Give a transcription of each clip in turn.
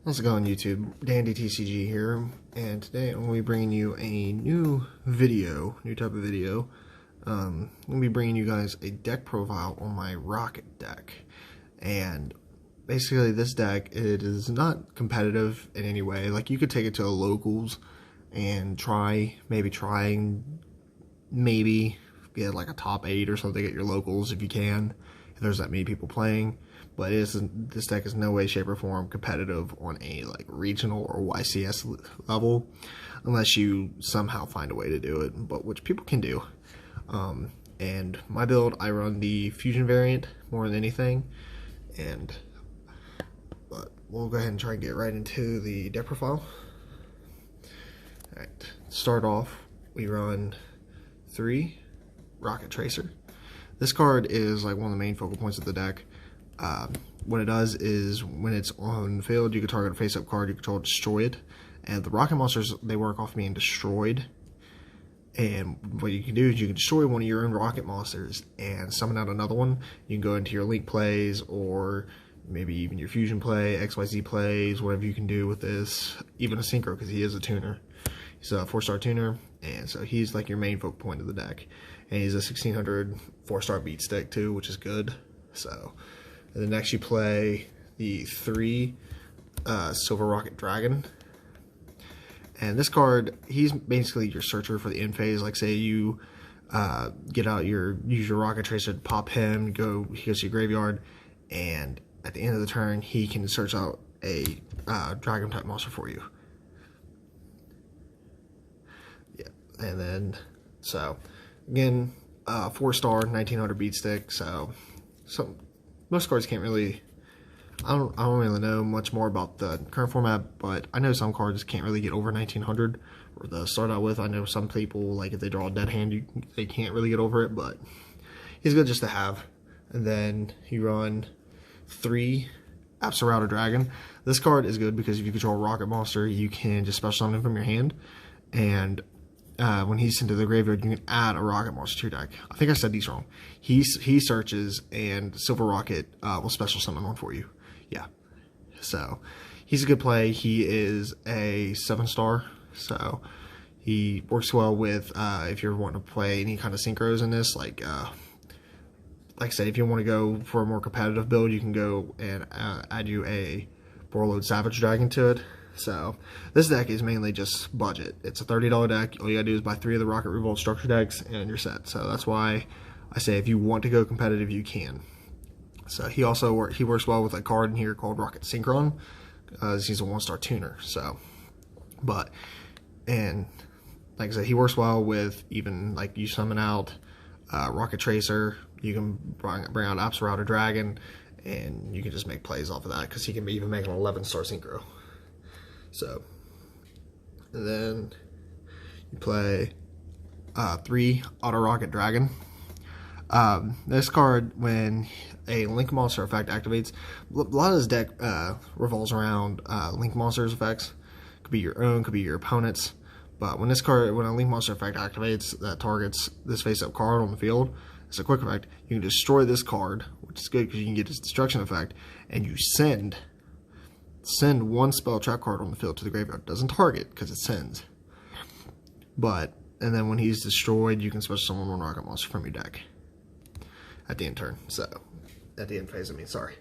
How's it going, YouTube? Dandy TCG here, and today I'm going to be bringing you a new type of video. I'm going to be bringing you guys a deck profile on my Rokket deck, and basically this deck, it is not competitive in any way. Like, you could take it to a locals and maybe get like a top 8 or something at your locals if you can, if there's that many people playing. But this deck is no way, shape, or form competitive on a like regional or YCS level, unless you somehow find a way to do it, but which people can do. And my build, I run the fusion variant more than anything, but we'll go ahead and try and get right into the deck profile. Alright, start off, we run 3 Rokket Tracer. This card is like one of the main focal points of the deck. What it does is, when it's on the field, you can target a face-up card you control, destroy it, and the Rokket monsters, they work off being destroyed. And what you can do is you can destroy one of your own Rokket monsters and summon out another one. You can go into your Link plays, or maybe even your Fusion play, XYZ plays, whatever you can do with this. Even a Synchro, because he is a tuner. He's a 4-star tuner, and so he's like your main focal point of the deck. And he's a 1600 4-star beat stick too, which is good. So, and then next you play the 3 Silver Rokket Dragon. And this card, he's basically your searcher for the end phase. Like, say you use your Rokket Tracer to pop him, he goes to your graveyard, and at the end of the turn, he can search out a dragon type monster for you. Yeah, and then, so, again, 4-star, 1900 beat stick, so most cards can't really, I don't really know much more about the current format, but I know some cards can't really get over 1900 or to start out with. I know some people, like if they draw a dead hand, they can't really get over it, but he's good just to have. And then you run 3 Absolute Dragon. This card is good because if you control a Rokket monster, you can just special summon him from your hand, and when he's into the graveyard, you can add a Rokket monster to your deck. I think I said these wrong. He searches, and Silver Rokket will special summon one for you. Yeah. So, he's a good play. He is a 7-star, so he works well with, if you're wanting to play any kind of synchros in this, like I said, if you want to go for a more competitive build, you can go and add you a Borreload Savage Dragon to it. So, this deck is mainly just budget. It's a $30 deck. All you gotta do is buy 3 of the Rokket Revolt structure decks, and you're set. So, that's why I say if you want to go competitive, you can. So, he works well with a card in here called Rokket Synchron, he's a 1-star tuner. So, and like I said, he works well with even, like, you summon out Rokket Tracer, you can bring out Absolute Dragon, and you can just make plays off of that, because he can even make an 11-star Synchro. So, and then you play 3 Auto Rokket Dragon. This card, when a Link monster effect activates, a lot of this deck revolves around Link monsters effects. Could be your own, could be your opponent's. But when a Link monster effect activates that targets this face-up card on the field, it's a quick effect. You can destroy this card, which is good because you can get its destruction effect, and you send 1 spell trap card on the field to the graveyard. It doesn't target because it sends. And then when he's destroyed, you can special summon 1 Rokket monster from your deck at the end turn. So, at the end phase, sorry.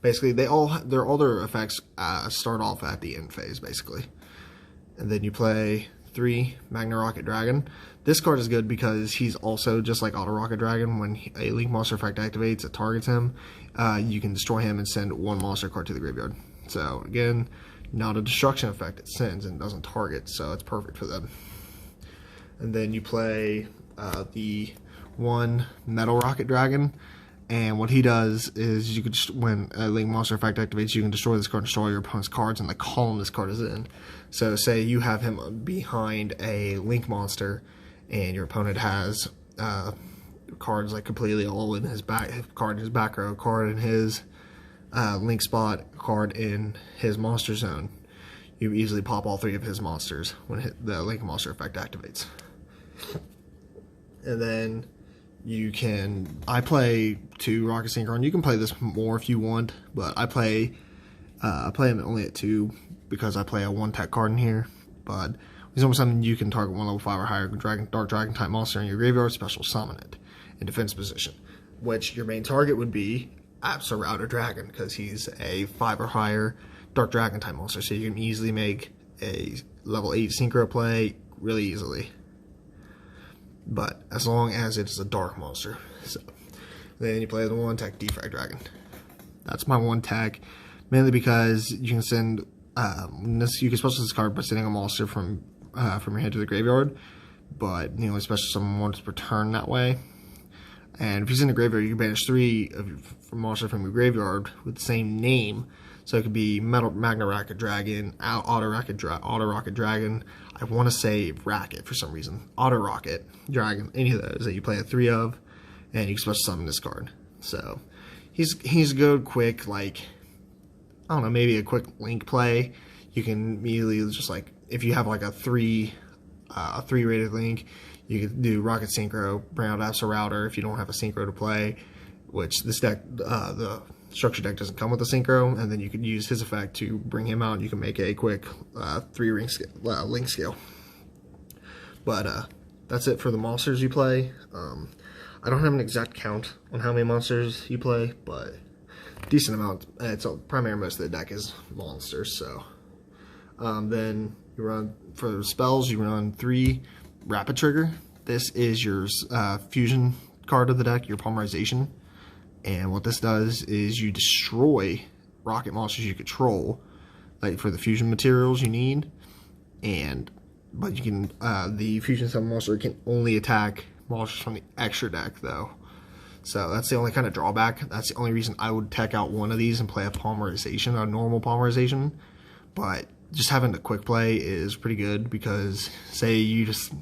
Basically, all their effects start off at the end phase, basically. And then you play 3 Magna Rokket Dragon. This card is good because he's also just like Auto Rokket Dragon. When a Link monster effect activates, it targets him. You can destroy him and send 1 monster card to the graveyard. So, again, not a destruction effect. It sends and doesn't target, so it's perfect for them. And then you play the 1 Metal Rokket Dragon. And what he does is, when a Link monster effect activates, you can destroy this card, destroy your opponent's cards, and the column this card is in. So, say you have him behind a Link monster, and your opponent has cards like completely all in his card in his back row, card in his Link spot, card in his monster zone. You easily pop all 3 of his monsters when the Link monster effect activates. And then I play 2 Rokket Synchron. You can play this more if you want, but I play I play him only at 2 because I play a 1-tech card in here, but he's almost something you can target 1 level 5 or higher Dark Dragon type monster in your graveyard, special summon it in defense position, which your main target would be Router Dragon, because he's a 5 or higher Dark Dragon type monster, so you can easily make a level 8 synchro play really easily, but as long as it's a dark monster. So then you play the 1-tech Defrag Dragon. That's my 1-tech, mainly because you can send you can special this card by sending a monster from your hand to the graveyard, but you know, especially someone wants to return that way. And if he's in the graveyard, you can banish 3 of your monster from your graveyard with the same name. So it could be Magna Rocket Dragon, Auto Rocket Dragon. I want to say Racket for some reason. Auto Rocket Dragon, any of those that you play a 3 of, and you can special summon this card. So he's good, quick, like, I don't know, maybe a quick link play. You can immediately just, like, if you have like a 3 rated link, you can do Rocket Synchro, bring out Absol Router if you don't have a Synchro to play, which this deck, the structure deck doesn't come with a Synchro, and then you could use his effect to bring him out, and you can make a quick 3 link scale. But that's it for the monsters you play. I don't have an exact count on how many monsters you play, but decent amount. It's primarily most of the deck is monsters. So then you run for spells. You run 3 Rapid Trigger. This is your fusion card of the deck, your Polymerization. And what this does is you destroy rocket monsters you control, like for the fusion materials you need. But you can the fusion summon monster can only attack monsters from the extra deck though. So that's the only kind of drawback. That's the only reason I would tech out one of these and play a Polymerization, a normal Polymerization. But just having the quick play is pretty good, because say you just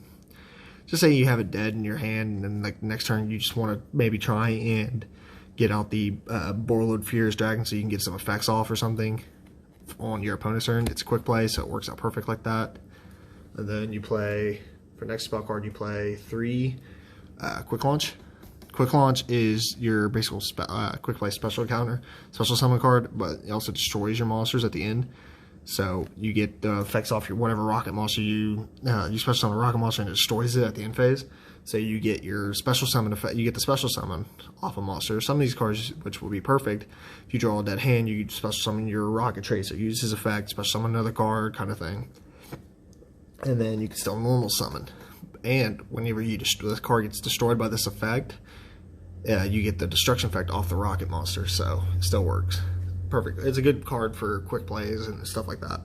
say you have it dead in your hand, and then like next turn you just want to maybe try and get out the Borreload Furious Dragon so you can get some effects off or something on your opponent's turn. It's a quick play, so it works out perfect like that. And then you play, for next spell card, you play 3 Quick Launch. Quick Launch is your basic quick play special counter, special summon card, but it also destroys your monsters at the end. So you get the effects off your whatever rocket monster you special summon a rocket monster and it destroys it at the end phase. So you get your special summon effect. You get the special summon off a monster. Some of these cards, which will be perfect, if you draw a dead hand, you special summon your Rocket Tracer, use his effect, special summon another card, kind of thing. And then you can still normal summon. And whenever this card gets destroyed by this effect, you get the destruction effect off the rocket monster. So it still works. Perfect. It's a good card for quick plays and stuff like that.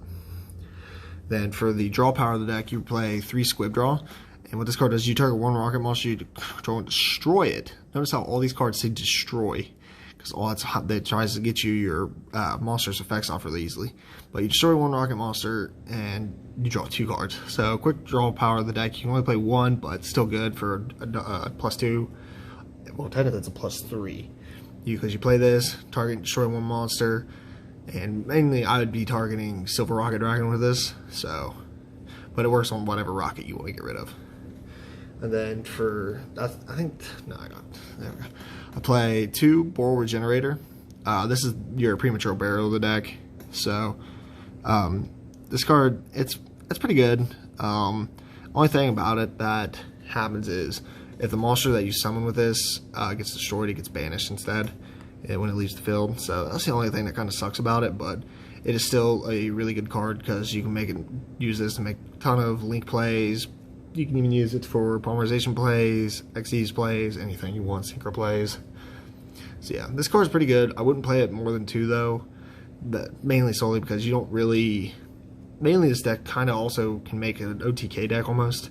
Then for the draw power of the deck, you play 3 Squib Draw. And what this card does, you target 1 rocket monster, you control and destroy it. Notice how all these cards say destroy, because all that tries to get you your monster's effects off really easily. But you destroy 1 rocket monster and you draw 2 cards. So quick draw power of the deck, you can only play 1, but it's still good for a +2. Well, technically it's a +3. Because you play this, target, destroy 1 monster, and mainly I would be targeting Silver Rocket Dragon with this. So, but it works on whatever rocket you want to get rid of. And then for, there we go. I play 2 Boral Regenerator. This is your premature burial of the deck. So, this card, it's pretty good. Only thing about it that happens is, if the monster that you summon with this gets destroyed, it gets banished instead when it leaves the field. So that's the only thing that kind of sucks about it, but it is still a really good card because you can use this to make a ton of link plays. You can even use it for Polymerization plays, XYZ plays, anything you want, synchro plays. So yeah, this card is pretty good. I wouldn't play it more than 2 though, but mainly solely because you don't really. Mainly this deck kind of also can make an OTK deck almost,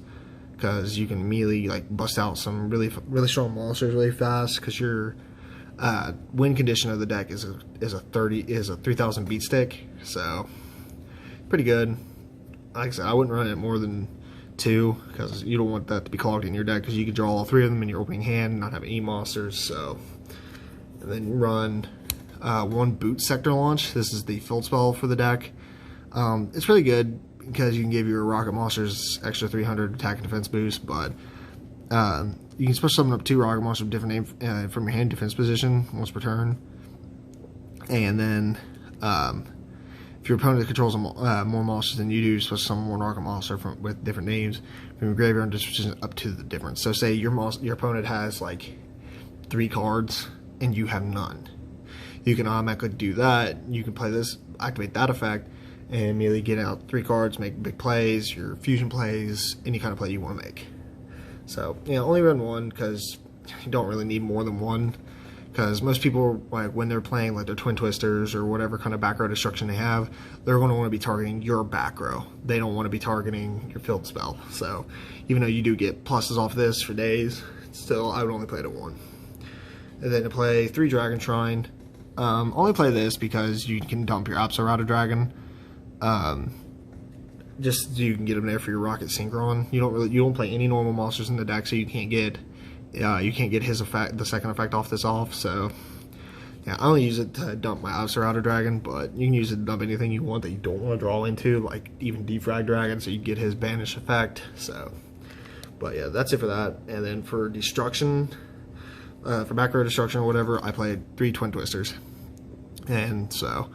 because you can immediately like bust out some really strong monsters really fast, because your win condition of the deck is a 3000 beat stick, so pretty good. Like I said, I wouldn't run it more than 2 because you don't want that to be clogged in your deck, because you could draw all 3 of them in your opening hand and not have any monsters. So, and then you run 1 Boot Sector Launch. This is the field spell for the deck. It's really good because you can give your rocket monsters extra 300 attack and defense boost, but you can special summon up 2 rocket monsters with different name from your hand defense position once per turn. And then if your opponent controls more monsters than you do, you're supposed to summon one Rokket monster with different names from your graveyard and disposition up to the difference. So say your opponent has like 3 cards and you have none. You can automatically do that. You can play this, activate that effect, and immediately get out 3 cards, make big plays, your fusion plays, any kind of play you want to make. So, only run 1 because you don't really need more than 1. Because most people, like when they're playing like their Twin Twisters or whatever kind of back row destruction they have, they're going to want to be targeting your back row. They don't want to be targeting your field spell. So, even though you do get pluses off this for days, still I would only play it at 1. And then to play 3 Dragon Shrine, only play this because you can dump your Absol Dragon. Just so you can get them there for your Rokket Synchron. You don't play any normal monsters in the deck, so you can't get his effect, the second effect off this off. So yeah, I only use it to dump my Absol Dragon, but you can use it to dump anything you want that you don't want to draw into, like even Defrag Dragon, so you get his banish effect. So, but yeah, that's it for that. And then for destruction, for back row destruction or whatever, I played 3 Twin Twisters, and so.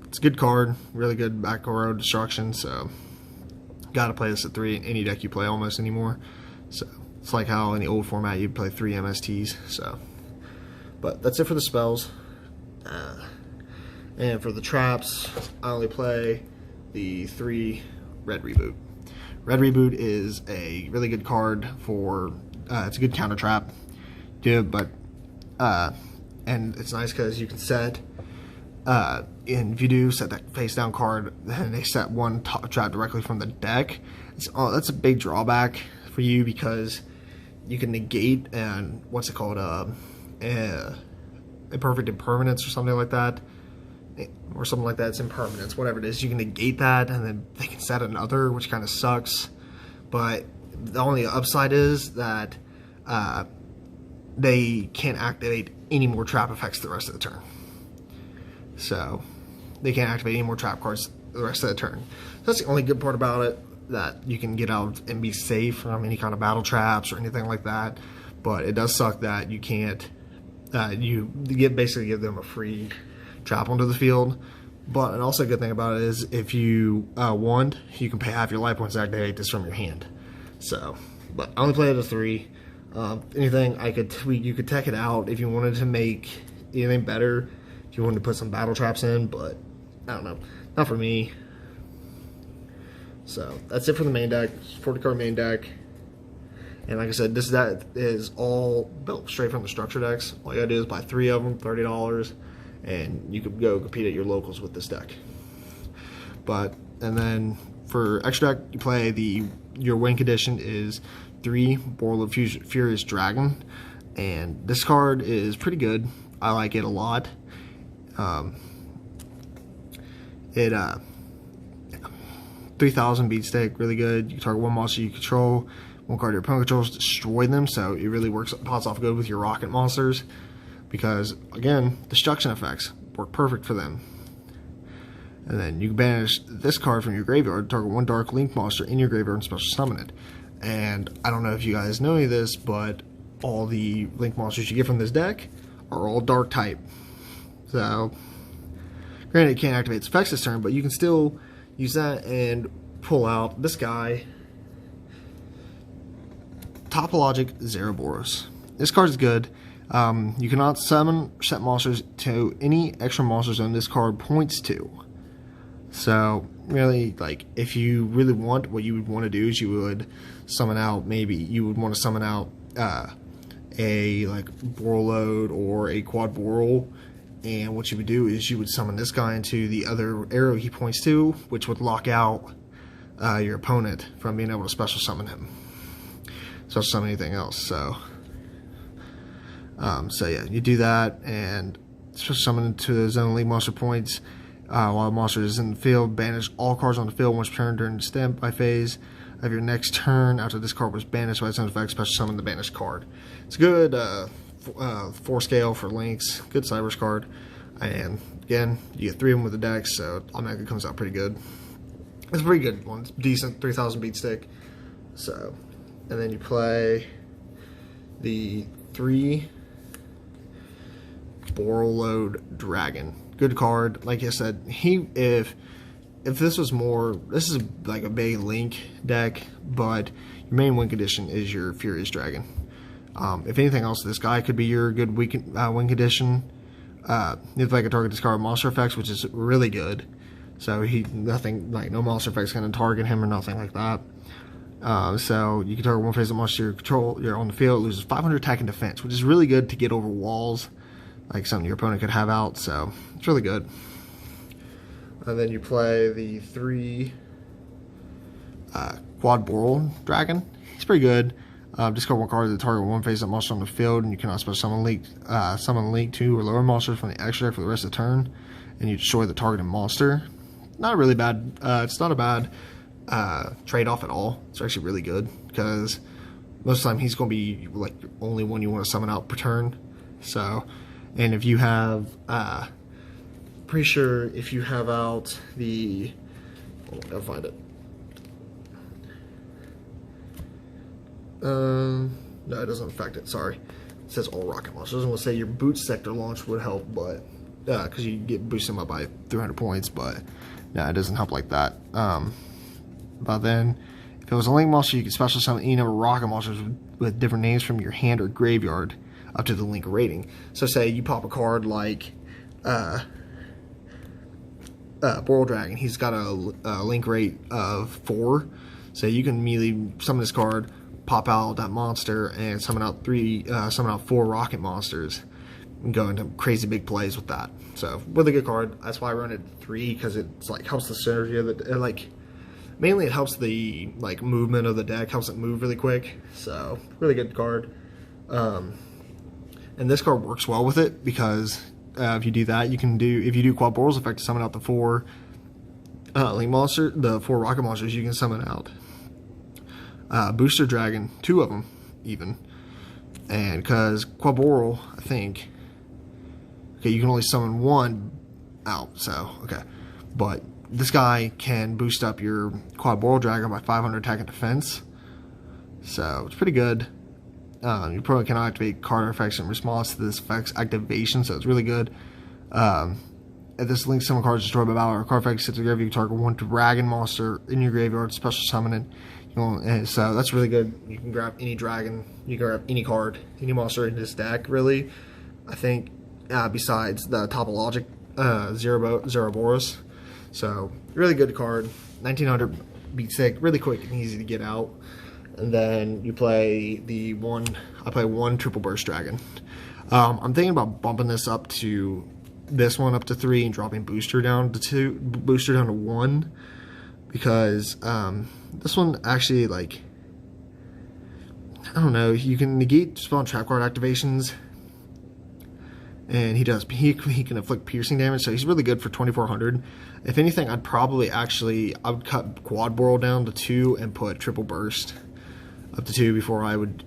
It's a good card, really good back row destruction, so gotta play this at 3 in any deck you play almost anymore. So it's like how in the old format you'd play 3 MSTs. So, but that's it for the spells. And for the traps, I only play the 3 Red Reboot. Red Reboot is a really good card for. It's a good counter trap, but and it's nice because you can set. And if you do set that face down card, then they set 1 trap directly from the deck. That's a big drawback for you because you can negate and what's it called, imperfect impermanence or something like that, It's impermanence, whatever it is. You can negate that, and then they can set another, which kind of sucks. But the only upside is that they can't activate any more trap effects the rest of the turn. So they can't activate any more trap cards the rest of the turn. So that's the only good part about it, that you can get out and be safe from any kind of battle traps or anything like that. But it does suck that you can't, basically give them a free trap onto the field. But and also a good thing about it is if you want, you can pay half your life points to activate this from your hand. So, but I only play it at 3. Anything I could tweak, you could tech it out if you wanted to make anything better. If you wanted to put some battle traps in, but I don't know, not for me. So that's it for the main deck, 40 card main deck. And like I said, that is all built straight from the structure decks. All you gotta do is buy 3 of them, $30, and you could go compete at your locals with this deck. And then for extra deck, you play your win condition is 3 Borreload Furious Dragon, and this card is pretty good. I like it a lot. 3000 beat stick, really good. You target 1 monster you control, 1 card your opponent controls, destroy them. So it really pots off good with your Rokket monsters because again, destruction effects work perfect for them. And then you can banish this card from your graveyard, target 1 Dark Link monster in your graveyard and special summon it. And I don't know if you guys know any of this, but all the Link monsters you get from this deck are all Dark type. So, granted, it can't activate its effects this turn, but you can still use that and pull out this guy, Topologic Zeraboros. This card is good. You cannot summon or set monsters to any extra monster zone this card points to. So, really, like, if you really want, what you would want to do is you would summon out, you would want to summon out a, like, Borreload or a Quad Borrel. And what you would do is you would summon this guy into the other arrow he points to, which would lock out your opponent from being able to special summon him. Special summon anything else. So yeah, you do that and special summon into the zone league monster points. While the monster is in the field, banish all cards on the field once per turn during the standby phase of your next turn. After this card was banished by its own effect, special summon the banished card. It's good. 4 scale for links, good Cybers card, and again, you get 3 of them with the deck, so automatically comes out pretty good. It's a pretty good one, it's decent, 3000 beat stick. So, and then you play the 3 Borreload Dragon good card. Like I said, if this was more, this is like a big Link deck, but your main win condition is your Furious Dragon. If anything else, this guy could be your good win condition. If I could target discard monster effects, which is really good. So no monster effects going to target him or nothing like that. So you can target one phase of monster you control. You're on the field, it loses 500 attack and defense, which is really good to get over walls, like something your opponent could have out. So it's really good. And then you play the 3 Quad Boral Dragon. He's pretty good. Discard one card to target one phase up monster on the field, and you cannot special summon Link 2 or lower monsters from the extra deck for the rest of the turn, and you destroy the targeted monster. Not really bad. It's not a bad trade-off at all. It's actually really good, because most of the time he's going to be like the only one you want to summon out per turn. So, and if you have, pretty sure if you have out the, I'll find it. No, it doesn't affect it. Sorry, it says all rocket launch. I was going to say your boot sector launch would help, but because you get boosted up by 300 points, but no, it doesn't help like that. But then, if it was a Link monster, you could special summon any number of rocket monsters with different names from your hand or graveyard up to the Link rating. So, say you pop a card like Boral Dragon. He's got a Link rate of 4, so you can immediately summon this card, pop out that monster, and summon out 4 rocket monsters, and go into crazy big plays with that. So really good card. That's why I run it 3, because it's like helps the synergy of it. Like mainly it helps the like movement of the deck, helps it move really quick. So really good card. And this card works well with it, because if you do that, if you do Quad Boral's effect to summon out the 4 Link monster, the 4 rocket monsters, you can summon out Booster Dragon, 2 of them even, and because Quad Boral, I think, okay, you can only summon 1 out, so okay, but this guy can boost up your Quad Boral Dragon by 500 attack and defense, so it's pretty good. Your opponent cannot activate card effects in response to this effect's activation, so it's really good. If this Link summon card is destroyed by battle or card effect sits in your graveyard, you can target 1 dragon monster in your graveyard, special summon it. So that's really good. You can grab any dragon, you can grab any card, any monster in this deck, really. I think, besides the Topologic Zeraboros. So, really good card. 1900 beat stick, really quick and easy to get out. And then you play I play 1 Triple Burst Dragon. I'm thinking about bumping this up to, this one up to 3 and dropping Booster down to 1. Because this one actually, like, I don't know, you can negate spell and trap card activations, and he can inflict piercing damage, so he's really good for 2400. If anything, I would cut Quad Boral down to 2 and put Triple Burst up to 2 before I would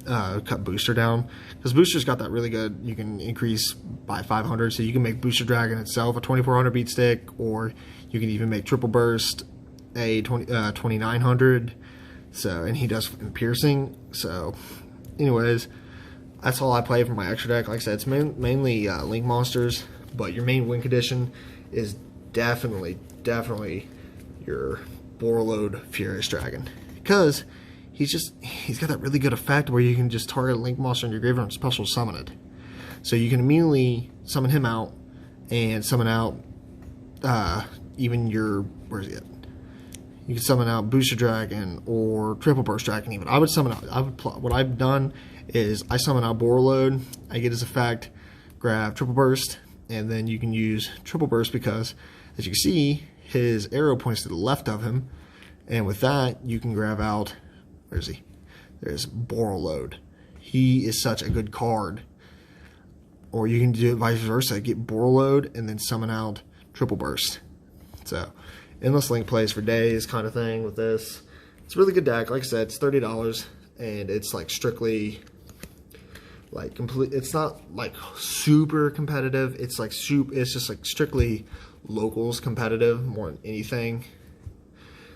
cut Booster down, because Booster's got that really good, you can increase by 500, so you can make Booster Dragon itself a 2400 beat stick, or you can even make Triple Burst a 2900. So, and he does piercing. So, anyways, that's all I play for my extra deck. Like I said, it's mainly Link monsters, but your main win condition is definitely your Boraload Furious Dragon, because he's got that really good effect where you can just target a Link monster in your graveyard and special summon it. So you can immediately summon him out and summon out even your, where's he at? You can summon out Booster Dragon or Triple Burst Dragon even. What I've done is I summon out Boraload, I get his effect, grab Triple Burst, and then you can use Triple Burst because, as you can see, his arrow points to the left of him, and with that, you can grab out, where is he? There's Boraload. He is such a good card. Or you can do it vice versa, get Boraload and then summon out Triple Burst. So, endless Link plays for days kind of thing with this. It's a really good deck. Like I said, it's $30, and it's like strictly like complete. It's not like super competitive. It's like it's just like strictly locals competitive more than anything.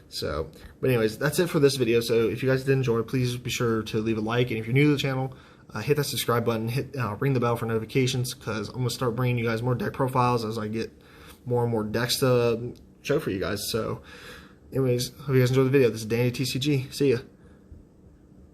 So, but anyways, that's it for this video. So if you guys did enjoy, please be sure to leave a like, and if you're new to the channel, hit that subscribe button, ring the bell for notifications, because I'm going to start bringing you guys more deck profiles as I get more and more decks to show for you guys. So anyways, hope you guys enjoyed the video. This is Danny TCG. See ya.